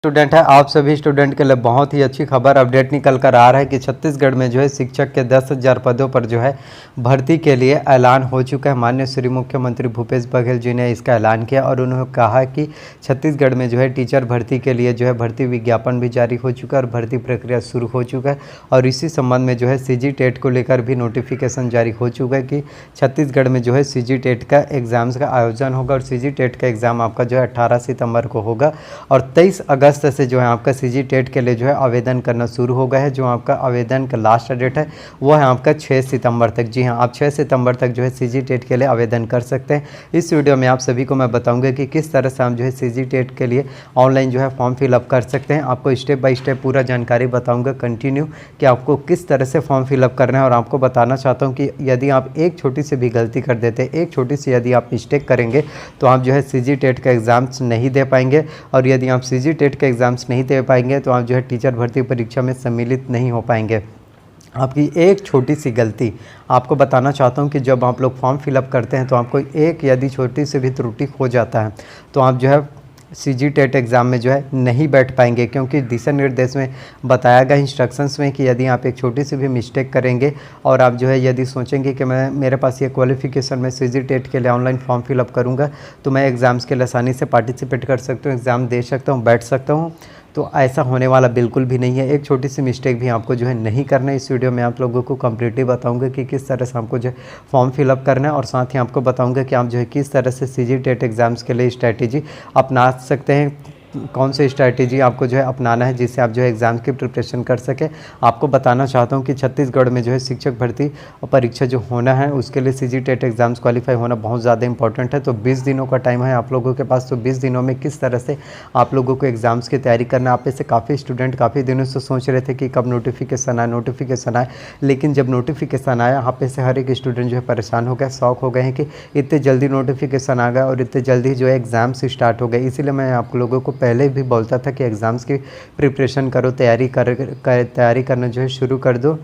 Student है, आप सभी स्टूडेंट के लिए बहुत ही अच्छी खबर अपडेट निकल कर आ रहा है कि छत्तीसगढ़ में जो है शिक्षक के 10,000 पदों पर जो है भर्ती के लिए ऐलान हो चुका है। माननीय श्री मुख्यमंत्री भूपेश बघेल जी ने इसका ऐलान किया और उन्होंने कहा कि छत्तीसगढ़ में जो है टीचर भर्ती के लिए जो है भर्ती विज्ञापन भी जारी हो चुका है और भर्ती प्रक्रिया शुरू हो चुका है। और इसी संबंध में जो है सीजी टेट को लेकर भी नोटिफिकेशन जारी हो चुका है कि छत्तीसगढ़ में जो है सीजी टेट का एग्ज़ाम्स का आयोजन होगा और सीजी टेट का एग्ज़ाम आपका जो है 18 सितंबर को होगा और 23 अगस्त से जो है आपका सीजी टेट के लिए जो है आवेदन करना शुरू हो गया है। जो आपका आवेदन का लास्ट डेट है वो है आपका 6 सितंबर तक। जी हाँ, आप 6 सितंबर तक जो है सीजी टेट के लिए आवेदन कर सकते हैं। इस वीडियो में आप सभी को मैं बताऊंगा कि किस तरह से हम जो है सीजी टेट के लिए ऑनलाइन जो है फॉर्म फिलअप कर सकते हैं। आपको स्टेप बाय स्टेप पूरा जानकारी बताऊँगा कंटिन्यू कि आपको किस तरह से फॉर्म फिलअप करना है। और आपको बताना चाहता हूँ कि यदि आप एक छोटी सी भी गलती कर देते हैं, एक छोटी सी यदि आप मिस्टेक करेंगे तो आप जो है सीजी टेट का एग्ज़ाम्स नहीं दे पाएंगे। और यदि आप सीजी टेट का एग्ज़ाम्स नहीं दे पाएंगे तो आप जो है टीचर भर्ती परीक्षा में सम्मिलित नहीं हो पाएंगे। आपकी एक छोटी सी गलती, आपको बताना चाहता हूं कि जब आप लोग फॉर्म फिलअप करते हैं तो आपको एक यदि छोटी सी भी त्रुटि हो जाता है तो आप जो है सीजी टेट एग्ज़ाम में जो है नहीं बैठ पाएंगे, क्योंकि दिशा निर्देश में बताया गया इंस्ट्रक्शंस में कि यदि आप एक छोटी सी भी मिस्टेक करेंगे और आप जो है यदि सोचेंगे कि मेरे पास ये क्वालिफिकेशन में सीजी टेट के लिए ऑनलाइन फॉर्म फिलअप करूँगा तो मैं एग्ज़ाम्स के लिए आसानी से पार्टिसिपेट कर सकता हूँ, एग्ज़ाम दे सकता हूँ, बैठ सकता हूँ, तो ऐसा होने वाला बिल्कुल भी नहीं है। एक छोटी सी मिस्टेक भी आपको जो है नहीं करना है। इस वीडियो में आप लोगों को कम्प्लीटली बताऊंगा कि किस तरह से आपको जो है फॉर्म फिलअप करना है और साथ ही आपको बताऊंगा कि आप जो है किस तरह से सीजी टेट एग्ज़ाम्स के लिए स्ट्रैटेजी अपना सकते हैं, कौन सी स्ट्रैटेजी आपको जो है अपनाना है जिससे आप जो है एग्ज़ाम की प्रिपरेशन कर सकें। आपको बताना चाहता हूं कि छत्तीसगढ़ में जो है शिक्षक भर्ती परीक्षा जो होना है उसके लिए सीजी टेट एग्ज़ाम्स क्वालिफाई होना बहुत ज़्यादा इंपॉर्टेंट है। तो 20 दिनों का टाइम है आप लोगों के पास। तो 20 दिनों में किस तरह से आप लोगों को एग्ज़ाम्स की तैयारी करना है। आप में से काफ़ी स्टूडेंट काफ़ी दिनों से सोच रहे थे कि कब नोटिफिकेशन आए, लेकिन जब नोटिफिकेशन आया आप में से हर एक स्टूडेंट जो है परेशान हो गया, शौक हो गए हैं कि इतने जल्दी नोटिफिकेशन आ गया और इतने जल्दी जो है एग्ज़ाम्स स्टार्ट हो गए। इसीलिए मैं आप लोगों को पहले भी बोलता था कि एग्ज़ाम्स की प्रिपरेशन करो, तैयारी करना जो है शुरू कर दो।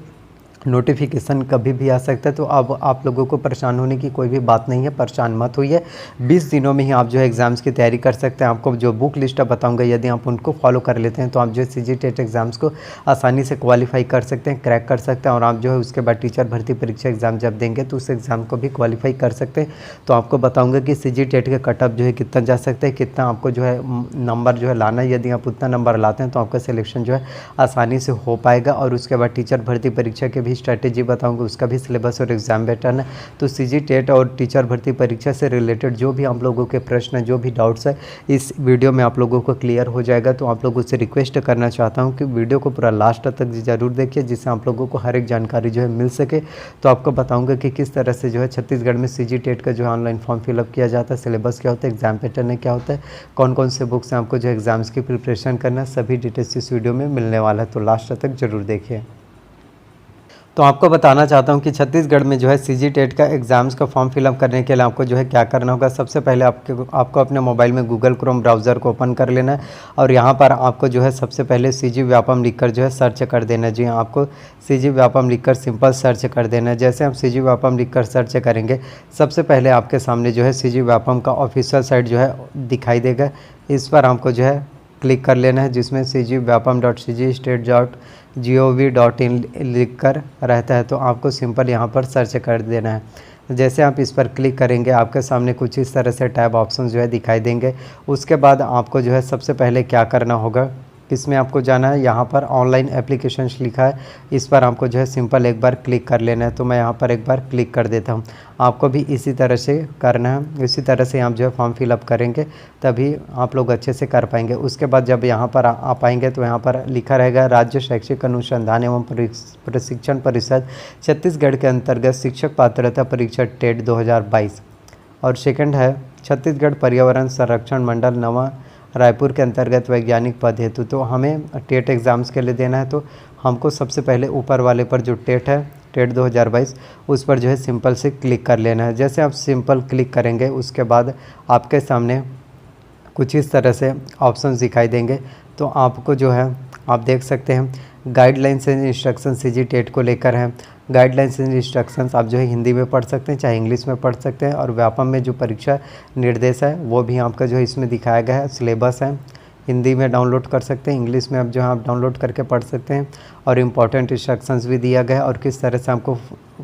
नोटिफिकेशन कभी भी आ सकता है, तो अब आप लोगों को परेशान होने की कोई भी बात नहीं है, परेशान मत होइए। 20 दिनों में ही आप जो है एग्ज़ाम्स की तैयारी कर सकते हैं। आपको जो बुक लिस्ट बताऊंगा यदि आप उनको फॉलो कर लेते हैं तो आप जो है सीजी टेट एग्ज़ाम्स को आसानी से क्वालिफाई कर सकते हैं, क्रैक कर सकते हैं और आप जो है उसके बाद टीचर भर्ती परीक्षा एग्ज़ाम जब देंगे तो उस एग्ज़ाम को भी क्वालिफाई कर सकते हैं। तो आपको बताऊँगा कि सीजी टेट के कटअप जो है कितना जा सकता है, कितना आपको जो है नंबर जो है लाना है। यदि आप उतना नंबर लाते हैं तो आपका सिलेक्शन जो है आसानी से हो पाएगा। और उसके बाद टीचर भर्ती परीक्षा के स्ट्रैटेजी बताऊंगा, उसका भी सिलेबस और एग्जाम पैटर्न है। तो सीजी टेट और टीचर भर्ती परीक्षा से रिलेटेड जो भी आप लोगों के प्रश्न है, जो भी डाउट्स है, इस वीडियो में आप लोगों को क्लियर हो जाएगा। तो आप लोगों से रिक्वेस्ट करना चाहता हूं कि वीडियो को पूरा लास्ट तक ज़रूर देखिए जिससे आप लोगों को हर एक जानकारी जो है मिल सके। तो आपको बताऊँगा कि किस तरह से जो है छत्तीसगढ़ में सीजी टेट का जो है ऑनलाइन फॉर्म फिलअप किया जाता है, सिलेबस क्या होता है, एग्जाम पैटर्न क्या होता है, कौन कौन से बुक्स हैं आपको जो एग्ज़ाम्स की प्रिपरेशन करना है, सभी डिटेल्स इस वीडियो में मिलने वाला है। तो लास्ट तक ज़रूर देखिए। तो आपको बताना चाहता हूं कि छत्तीसगढ़ में जो है सीजी टेट का एग्ज़ाम्स का फॉर्म फिलअप करने के लिए आपको जो है क्या करना होगा। सबसे पहले आपको अपने मोबाइल में गूगल क्रोम ब्राउज़र को ओपन कर लेना है और यहाँ पर आपको जो है सबसे पहले सीजी व्यापम लिखकर जो है सर्च कर देना है। जी हाँ, आपको सीजी व्यापम लिखकर सिंपल सर्च कर देना है। जैसे आप सीजी व्यापम लिखकर सर्च करेंगे सबसे पहले आपके सामने जो है सीजी व्यापम का ऑफिशियल साइट जो है दिखाई देगा। इस पर आपको जो है क्लिक कर लेना है जिसमें cgvyapam.cg.gov.in लिख कर रहता है। तो आपको सिंपल यहाँ पर सर्च कर देना है। जैसे आप इस पर क्लिक करेंगे आपके सामने कुछ इस तरह से टैब ऑप्शन जो है दिखाई देंगे। उसके बाद आपको जो है सबसे पहले क्या करना होगा, किसमें आपको जाना है, यहाँ पर ऑनलाइन एप्लीकेशंस लिखा है, इस पर आपको जो है सिंपल एक बार क्लिक कर लेना है। तो मैं यहाँ पर एक बार क्लिक कर देता हूँ। आपको भी इसी तरह से करना है, इसी तरह से आप जो है फॉर्म फिलअप करेंगे तभी आप लोग अच्छे से कर पाएंगे। उसके बाद जब यहाँ पर आ पाएंगे तो यहाँ पर लिखा रहेगा राज्य शैक्षिक अनुसंधान एवं प्रशिक्षण परिषद छत्तीसगढ़ के अंतर्गत शिक्षक पात्रता परीक्षा टेट 2022 और सेकंड है छत्तीसगढ़ पर्यावरण संरक्षण मंडल नवा रायपुर के अंतर्गत वैज्ञानिक पद हेतु। तो हमें टेट एग्ज़ाम्स के लिए देना है। तो हमको सबसे पहले ऊपर वाले पर जो टेट है, टेट 2022, उस पर जो है सिंपल से क्लिक कर लेना है। जैसे आप सिंपल क्लिक करेंगे उसके बाद आपके सामने कुछ इस तरह से ऑप्शंस दिखाई देंगे। तो आपको जो है आप देख सकते हैं guidelines and instruction CG TET को लेकर हैं। गाइडलाइंस एंड इंस्ट्रक्शंस आप जो है हिंदी में पढ़ सकते हैं चाहे इंग्लिश में पढ़ सकते हैं। और व्यापम में जो परीक्षा निर्देश है वो भी आपका जो है इसमें दिखाया गया है। सिलेबस है, हिंदी में डाउनलोड कर सकते हैं, इंग्लिश में अब जो है आप डाउनलोड करके पढ़ सकते हैं। और इम्पॉर्टेंट इंस्ट्रक्शंस भी दिया गया है और किस तरह से आपको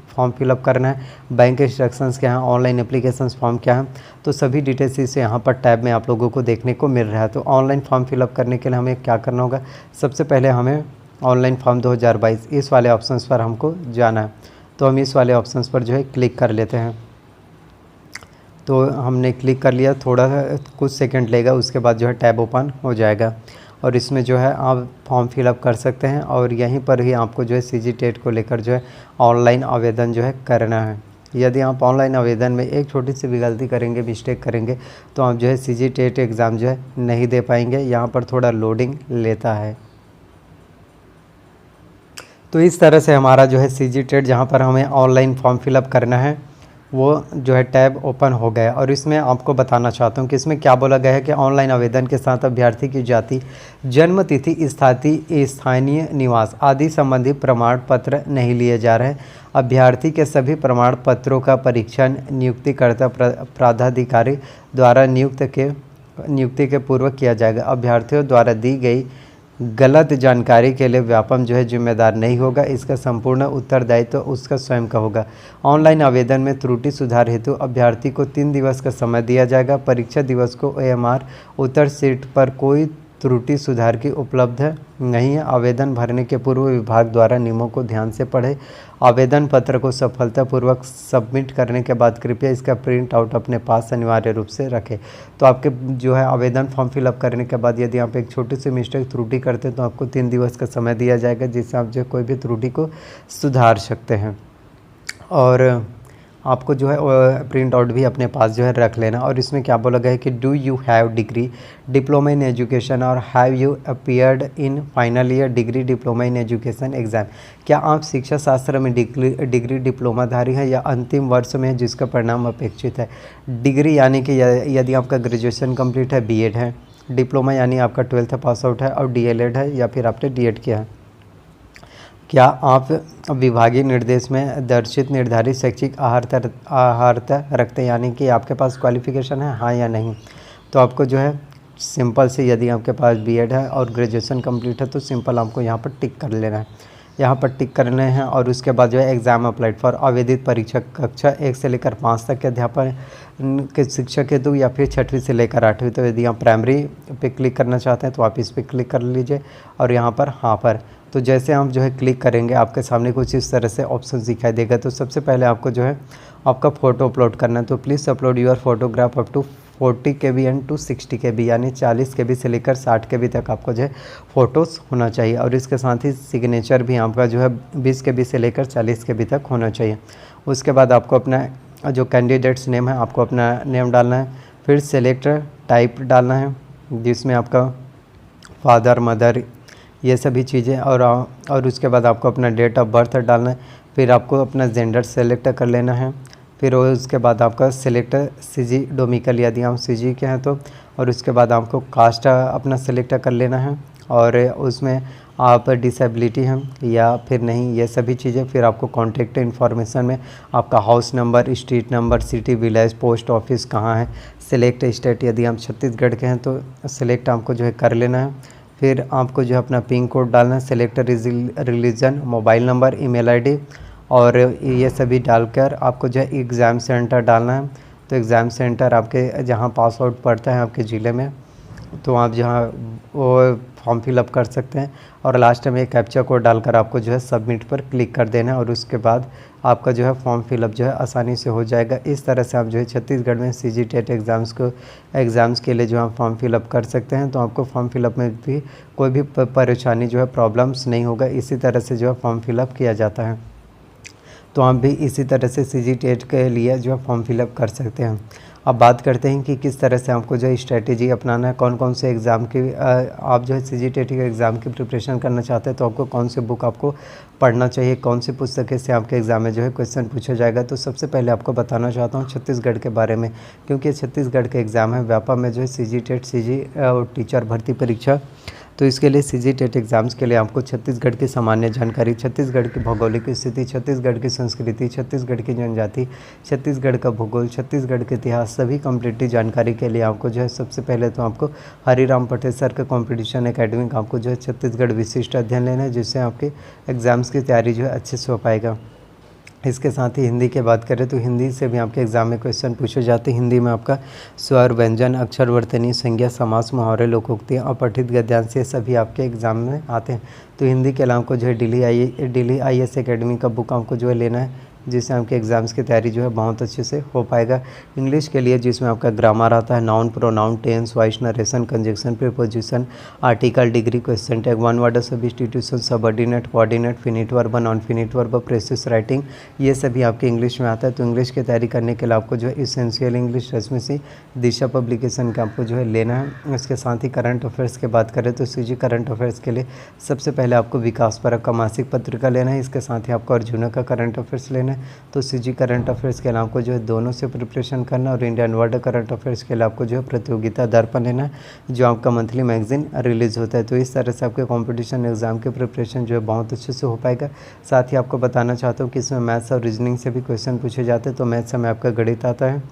फॉर्म फिलअप करना है, बैंक इंस्ट्रक्शंस क्या हैं, ऑनलाइन एप्लीकेशंस फॉर्म क्या है, तो सभी डिटेल्स इसे यहाँ पर टैब में आप लोगों को देखने को मिल रहा है। तो ऑनलाइन फॉर्म फिलअप करने के लिए हमें क्या करना होगा, सबसे पहले हमें ऑनलाइन फॉर्म 2022 इस वाले ऑप्शंस पर हमको जाना है। तो हम इस वाले ऑप्शंस पर जो है क्लिक कर लेते हैं। तो हमने क्लिक कर लिया, थोड़ा कुछ सेकंड लेगा, उसके बाद जो है टैब ओपन हो जाएगा और इसमें जो है आप फॉर्म फिलअप कर सकते हैं। और यहीं पर ही आपको जो है सीजी टेट को लेकर जो है ऑनलाइन आवेदन जो है करना है। यदि आप ऑनलाइन आवेदन में एक छोटी सी भी गलती करेंगे, मिस्टेक करेंगे, तो आप जो है सीजी टेट एग्ज़ाम जो है नहीं दे पाएंगे। यहाँ पर थोड़ा लोडिंग लेता है। तो इस तरह से हमारा जो है सीजी टेट जहाँ पर हमें ऑनलाइन फॉर्म फिलअप करना है वो जो है टैब ओपन हो गया। और इसमें आपको बताना चाहता हूँ कि इसमें क्या बोला गया है कि ऑनलाइन आवेदन के साथ अभ्यर्थी की जाति, जन्म तिथि, स्थानीय निवास आदि संबंधी प्रमाण पत्र नहीं लिए जा रहे हैं। अभ्यर्थी के सभी प्रमाण पत्रों का परीक्षण नियुक्तिकर्ता प्राधिकारी द्वारा नियुक्ति के पूर्व किया जाएगा। अभ्यर्थियों द्वारा दी गई गलत जानकारी के लिए व्यापम जो है जिम्मेदार नहीं होगा। इसका संपूर्ण उत्तरदायित्व तो उसका स्वयं का होगा। ऑनलाइन आवेदन में त्रुटि सुधार हेतु अभ्यर्थी को 3 दिवस का समय दिया जाएगा। परीक्षा दिवस को OMR उत्तर शीट पर कोई त्रुटि सुधार की उपलब्ध नहीं है। आवेदन भरने के पूर्व विभाग द्वारा नियमों को ध्यान से पढ़ें। आवेदन पत्र को सफलतापूर्वक सबमिट करने के बाद कृपया इसका प्रिंट आउट अपने पास अनिवार्य रूप से रखें। तो आपके जो है आवेदन फॉर्म फिलअप करने के बाद यदि आप एक छोटी सी मिस्टेक त्रुटि करते हैं तो आपको 3 दिवस का समय दिया जाएगा, जिससे आप जो कोई भी त्रुटि को सुधार सकते हैं। और आपको जो है प्रिंट आउट भी अपने पास जो है रख लेना। और इसमें क्या बोला गया है कि do you have degree diploma in education और have you appeared in final year degree diploma in education exam. क्या आप शिक्षा शास्त्र में डिग्री डिप्लोमाधारी हैं या अंतिम वर्ष में जिसका परिणाम अपेक्षित है। डिग्री यानी कि यदि आपका ग्रेजुएशन कंप्लीट है, BEd है। डिप्लोमा यानी आपका 12th पास आउट है और DLED है या फिर आपने DED किया है। क्या आप विभागीय निर्देश में दर्शित निर्धारित शैक्षिक अर्हता रखते हैं, यानी कि आपके पास क्वालिफ़िकेशन है, हाँ या नहीं। तो आपको जो है सिंपल से, यदि आपके पास BEd है और ग्रेजुएशन कंप्लीट है तो सिंपल आपको यहाँ पर टिक कर लेना है। यहाँ पर टिक करने हैं और उसके बाद जो है एग्ज़ाम अप्लाइड फॉर आवेदित परीक्षा कक्षा 1 से लेकर 5 तक के अध्यापन के शिक्षक हेतु या फिर 6वीं से लेकर 8वीं। तो यदि आप प्राइमरी पे क्लिक करना चाहते हैं तो आप इस पर क्लिक कर लीजिए और यहाँ पर हाँ पर। तो जैसे हम जो है क्लिक करेंगे आपके सामने कुछ इस तरह से ऑप्शन दिखाई देगा। तो सबसे पहले आपको जो है आपका फ़ोटो अपलोड करना है। तो please upload your photograph up to 40 KB and to 60 KB, यानी 40 KB से लेकर 60 KB तक आपको जो है फ़ोटोज़ होना चाहिए। और इसके साथ ही सिग्नेचर भी आपका जो है 20 KB से लेकर 40 KB तक होना चाहिए। उसके बाद आपको अपना जो कैंडिडेट्स नेम है आपको अपना नेम डालना है। फिर सेलेक्ट टाइप डालना है जिसमें आपका फादर, मदर, ये सभी चीज़ें और उसके बाद आपको अपना डेट ऑफ बर्थ डालना है। फिर आपको अपना जेंडर सेलेक्ट कर लेना है। फिर उसके बाद आपका सिलेक्ट CG डोमिकल, यदि आप CG के हैं तो। और उसके बाद आपको कास्ट अपना सेलेक्ट कर लेना है और उसमें आप डिसेबिलिटी हैं या फिर नहीं, ये सभी चीज़ें। फिर आपको कॉन्टैक्ट इन्फॉर्मेशन में आपका house number, street number, city, village, post office कहाँ है, सिलेक्ट स्टेट, यदि आप छत्तीसगढ़ के हैं तो सिलेक्ट आपको जो है कर लेना है। फिर आपको जो है अपना पिन कोड डालना है, select religion, mobile number, email ID और ये सभी डालकर आपको जो है एग्ज़ाम सेंटर डालना है। तो एग्ज़ाम सेंटर आपके जहाँ पास आउट पड़ता है आपके ज़िले में, तो आप जहाँ वो फॉर्म फिलअप कर सकते हैं। और लास्ट में एक कैप्चा कोड डालकर आपको जो है सबमिट पर क्लिक कर देना है और उसके बाद आपका जो है फॉर्म फिलअप जो है आसानी से हो जाएगा। इस तरह से आप जो है छत्तीसगढ़ में CG टेट एग्ज़ाम्स के लिए जो आप फॉर्म फिलअप कर सकते हैं। तो आपको फॉर्म फिलअप में भी कोई भी परेशानी जो है प्रॉब्लम्स नहीं होगा। इसी तरह से जो है फॉर्म फिलअप किया जाता है। तो आप भी इसी तरह से CG टेट के लिए जो है फॉर्म फिलअप कर सकते हैं। अब बात करते हैं कि किस तरह से आपको जो है स्ट्रेटेजी अपनाना है, कौन कौन से एग्ज़ाम की आप जो है CG टेट के एग्ज़ाम की प्रिपरेशन करना चाहते हैं तो आपको कौन से बुक आपको पढ़ना चाहिए, कौन सी पुस्तकें से आपके एग्ज़ाम में जो है क्वेश्चन पूछा जाएगा। तो सबसे पहले आपको बताना चाहता हूँ छत्तीसगढ़ के बारे में, क्योंकि छत्तीसगढ़ के एग्ज़ाम है। व्यापम में जो है CG टेट, CG टीचर भर्ती परीक्षा तो इसके लिए सीजी टेट एग्ज़ाम्स के लिए आपको छत्तीसगढ़ की सामान्य जानकारी, छत्तीसगढ़ की भौगोलिक स्थिति, छत्तीसगढ़ की संस्कृति, छत्तीसगढ़ की जनजाति, छत्तीसगढ़ का भूगोल, छत्तीसगढ़ के इतिहास, सभी कंप्लीटली जानकारी के लिए आपको जो है सबसे पहले तो आपको हरिराम पटेल सर का कंपटीशन एकेडमी का आपको जो है छत्तीसगढ़ विशिष्ट अध्ययन लेना है, जिससे आपके एग्ज़ाम्स की तैयारी जो है अच्छे से हो पाएगा। इसके साथ ही हिंदी की बात करें तो हिंदी से भी आपके एग्ज़ाम में क्वेश्चन पूछे जाते हैं। हिंदी में आपका स्वर, व्यंजन, अक्षर, वर्तनी, संज्ञा, समास, मुहावरे, लोकोक्तियाँ और पठित गद्यांश, ये सभी आपके एग्ज़ाम में आते हैं। तो हिंदी के अलावा आपको जो है दिल्ली IAS एकेडमी का बुक आपको जो है लेना है, जिससे आपके एग्ज़ाम्स की तैयारी जो है बहुत अच्छे से हो पाएगा। इंग्लिश के लिए जिसमें आपका ग्रामर आता है, noun, pronoun, tense, voice, narration, conjunction, preposition, article, degree, question tag, one word substitution, subordinate, coordinate, finite verb, non finite verb, precis writing, ये सभी आपके इंग्लिश में आता है। तो इंग्लिश की तैयारी करने के लिए आपको जो है इसेंशियल इंग्लिश रश्मि सी दिशा पब्लिकेशन का आपको जो है लेना है। इसके साथ ही करंट अफेयर्स की बात करें तो सीजी करंट अफेयर्स के लिए सबसे पहले आपको विकास परक का मासिक पत्रिका लेना है। इसके साथ ही आपको अर्जुना का करंट अफेयर्स लेना है। तो सीजी करंट अफेयर्स के लिए आपको जो है दोनों से प्रिपरेशन करना, और इंडियन वर्ल्ड करंट अफेयर्स के लिए आपको जो है प्रतियोगिता दर्पण लेना है, जो आपका मंथली मैगजीन रिलीज़ होता है। तो इस तरह से आपके कंपटीशन एग्जाम के प्रिपरेशन जो है बहुत अच्छे से हो पाएगा। साथ ही आपको बताना चाहता हूँ कि इसमें मैथ्स और रीजनिंग से भी क्वेश्चन पूछे जाते हैं। तो मैथ्स में आपका गणित आता है,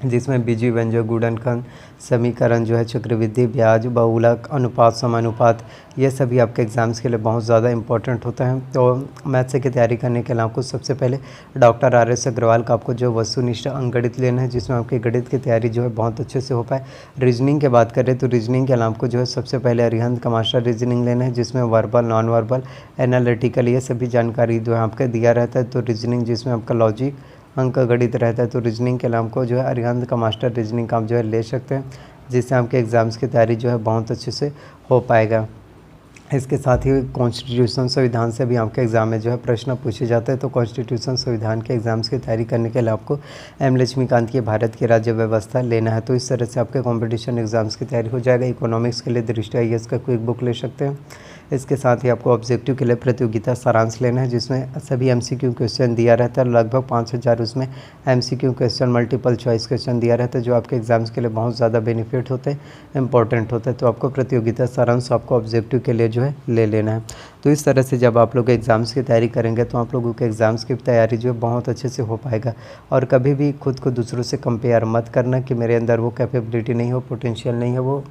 जिसमें बीजी, व्यंजक, गुणनखंड, समीकरण जो है, चक्रवृद्धि, ब्याज, बहुलक, अनुपात, समानुपात, ये सभी आपके एग्ज़ाम्स के लिए बहुत ज़्यादा इंपॉर्टेंट होता है। तो मैथ्स की तैयारी करने के लिए आपको सबसे पहले डॉक्टर RS अग्रवाल का आपको जो वस्तुनिष्ठ अंकगणित लेना है, जिसमें आपकी गणित की तैयारी जो है बहुत अच्छे से हो पाए। रीजनिंग की बात करें तो रीजनिंग के अलावा आपको जो है सबसे पहले अरिहंत का मास्टर रीजनिंग लेना है, जिसमें वर्बल, नॉन वर्बल, एनालिटिकल, ये सभी जानकारी जो है आपका दिया रहता है। तो रीजनिंग जिसमें आपका लॉजिक, अंक गणित रहता है। तो रीजनिंग के नाम को जो है अरिहंत का मास्टर रीजनिंग का आप जो है ले सकते हैं, जिससे आपके एग्ज़ाम्स की तैयारी जो है बहुत अच्छे से हो पाएगा। इसके साथ ही कॉन्स्टिट्यूशन संविधान से भी आपके एग्ज़ाम में जो है प्रश्न पूछे जाते हैं। तो कॉन्स्टिट्यूशन संविधान के एग्ज़ाम्स की तैयारी करने के लिए आपको M लक्ष्मीकांत की भारत की राज्य व्यवस्था लेना है। तो इस तरह से आपके कंपटीशन एग्ज़ाम्स की तैयारी हो जाएगा। इकोनॉमिक्स के लिए दृष्टि IAS का क्विक बुक ले सकते हैं। इसके साथ ही आपको ऑब्जेक्टिव के लिए प्रतियोगिता सारांश लेना है, जिसमें सभी MCQ क्वेश्चन दिया रहता है। लगभग 5000 उसमें MCQ question, multiple choice question दिया रहता है, जो आपके एग्ज़ाम्स के लिए बहुत ज़्यादा बेनिफिट होते हैं, इंपॉर्टेंट होता है। तो आपको प्रतियोगिता सारांश आपको ऑब्जेक्टिव के लिए जो है ले लेना है। तो इस तरह से जब आप लोग एग्ज़ाम्स की तैयारी करेंगे तो आप लोगों के एग्ज़ाम्स की तैयारी जो है बहुत अच्छे से हो पाएगा। और कभी भी खुद को दूसरों से कंपेयर मत करना कि मेरे अंदर वो कैपेबिलिटी नहीं हो, पोटेंशियल नहीं है। वो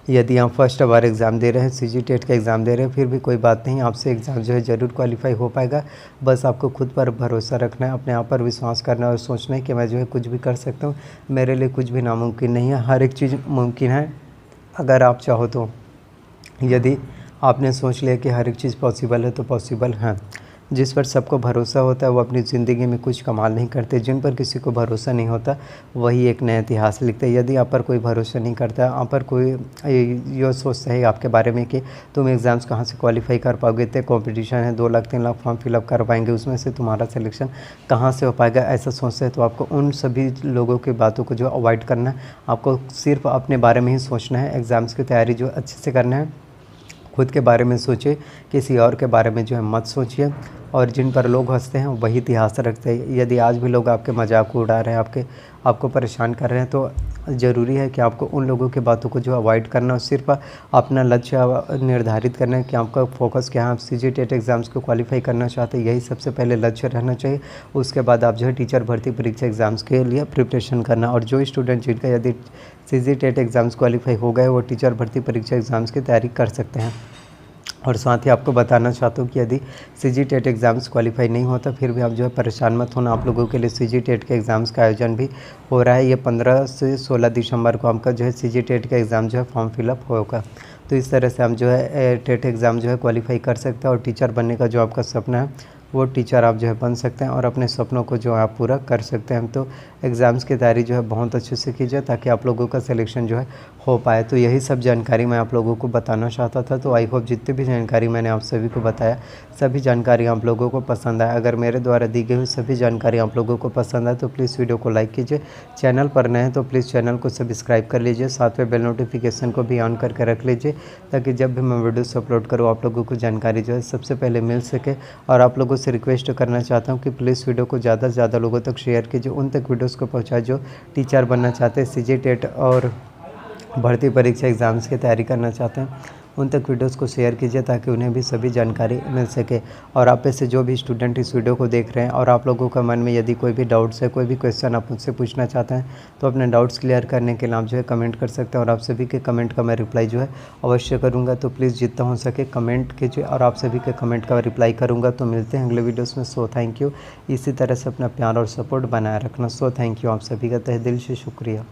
यदि आप फर्स्ट बार एग्ज़ाम दे रहे हैं, सीजी टेट का एग्ज़ाम दे रहे हैं, फिर भी कोई बात नहीं, आपसे एग्ज़ाम जो है ज़रूर क्वालिफाई हो पाएगा। बस आपको खुद पर भरोसा रखना है, अपने आप पर विश्वास करना है और सोचना है कि मैं जो है कुछ भी कर सकता हूँ, मेरे लिए कुछ भी नामुमकिन नहीं है, हर एक चीज़ मुमकिन है अगर आप चाहो तो। यदि आपने सोच लिया कि हर एक चीज़ पॉसिबल है तो पॉसिबल है। जिस पर सबको भरोसा होता है वो अपनी ज़िंदगी में कुछ कमाल नहीं करते। जिन पर किसी को भरोसा नहीं होता वही एक नया इतिहास लिखते हैं। यदि आप पर कोई भरोसा नहीं करता, आप पर कोई ये सोचता है आपके बारे में कि तुम एग्ज़ाम्स कहाँ से क्वालिफाई कर पाओगे, इतने कॉम्पिटिशन है, 2 लाख 3 लाख फॉर्म फिलअप कर पाएंगे, उसमें से तुम्हारा सिलेक्शन कहाँ से हो पाएगा, ऐसा सोचते हैं, तो आपको उन सभी लोगों की बातों को जो अवॉइड करना है। आपको सिर्फ अपने बारे में ही सोचना है, एग्ज़ाम्स की तैयारी जो अच्छे से करना है। खुद के बारे में सोचिए, किसी और के बारे में जो है मत सोचिए। और जिन पर लोग हंसते हैं वही इतिहास रखते हैं। यदि आज भी लोग आपके मजाक उड़ा रहे हैं, आपको परेशान कर रहे हैं, तो ज़रूरी है कि आपको उन लोगों की बातों को जो अवॉइड करना और सिर्फ अपना लक्ष्य निर्धारित करना है कि आपका फोकस क्या है। आप सीजी टेट एग्ज़ाम्स को क्वालिफाई करना चाहते हैं, यही सबसे पहले लक्ष्य रहना चाहिए। उसके बाद आप जो है टीचर भर्ती परीक्षा एग्ज़ाम्स के लिए प्रिपरेशन करना। और जो स्टूडेंट जिनका यदि सीजी टेट एग्ज़ाम्स क्वालिफाई हो गए, वो टीचर भर्ती परीक्षा एग्ज़ाम्स की तैयारी कर सकते हैं। और साथ ही आपको बताना चाहता हूँ कि यदि सीजी टेट एग्ज़ाम्स क्वालिफाई नहीं होता, फिर भी आप जो है परेशान मत होना। आप लोगों के लिए सीजी टेट के एग्ज़ाम्स का आयोजन भी हो रहा है। ये 15 से 16 दिसंबर को आपका जो है सीजी टेट का एग्ज़ाम जो है फॉर्म फिलअप होगा। तो इस तरह से हम जो है टेट एग्ज़ाम जो है क्वालिफाई कर सकते हैं और टीचर बनने का जो आपका सपना है वो टीचर आप जो है बन सकते हैं और अपने सपनों को जो आप पूरा कर सकते हैं। तो एग्ज़ाम्स की तैयारी जो है बहुत अच्छे से कीजिए ताकि आप लोगों का सिलेक्शन जो है हो पाए। तो यही सब जानकारी मैं आप लोगों को बताना चाहता था। तो आई होप जितनी भी जानकारी मैंने आप सभी को बताया, सभी जानकारी आप लोगों को पसंद आए। अगर मेरे द्वारा दी गई हुई सभी जानकारी आप लोगों को पसंद आए तो प्लीज़ वीडियो को लाइक कीजिए। चैनल पर नए हैं तो प्लीज़ चैनल को सब्सक्राइब कर लीजिए, साथ में बेल नोटिफिकेशन को भी ऑन करके रख लीजिए ताकि जब भी मैं वीडियोस अपलोड करूँ आप लोगों को जानकारी जो है सबसे पहले मिल सके। और आप लोगों से रिक्वेस्ट करना चाहता हूँ कि प्लीज़ वीडियो को ज़्यादा से ज़्यादा लोगों तक शेयर कीजिए, उन तक वीडियोज़ को पहुँचाए जो टीचर बनना चाहते हैं सीजी टेट और भर्ती परीक्षा एग्ज़ाम्स की तैयारी करना चाहते हैं उन तक वीडियोस को शेयर कीजिए ताकि उन्हें भी सभी जानकारी मिल सके। और आप में से जो भी स्टूडेंट इस वीडियो को देख रहे हैं और आप लोगों का मन में यदि कोई भी डाउट्स है, कोई भी क्वेश्चन आप मुझसे पूछना चाहते हैं तो अपने डाउट्स क्लियर करने के लिए आप जो है कमेंट कर सकते हैं और आप सभी के कमेंट का मैं रिप्लाई जो है अवश्य करूँगा। तो प्लीज़ जितना हो सके कमेंट कीजिए और आप सभी के कमेंट का रिप्लाई करूँगा। तो मिलते हैं अगले वीडियोज़ में। So thank you. इसी तरह से अपना प्यार और सपोर्ट बनाए रखना। सो थैंक यू, आप सभी का तहे दिल से शुक्रिया।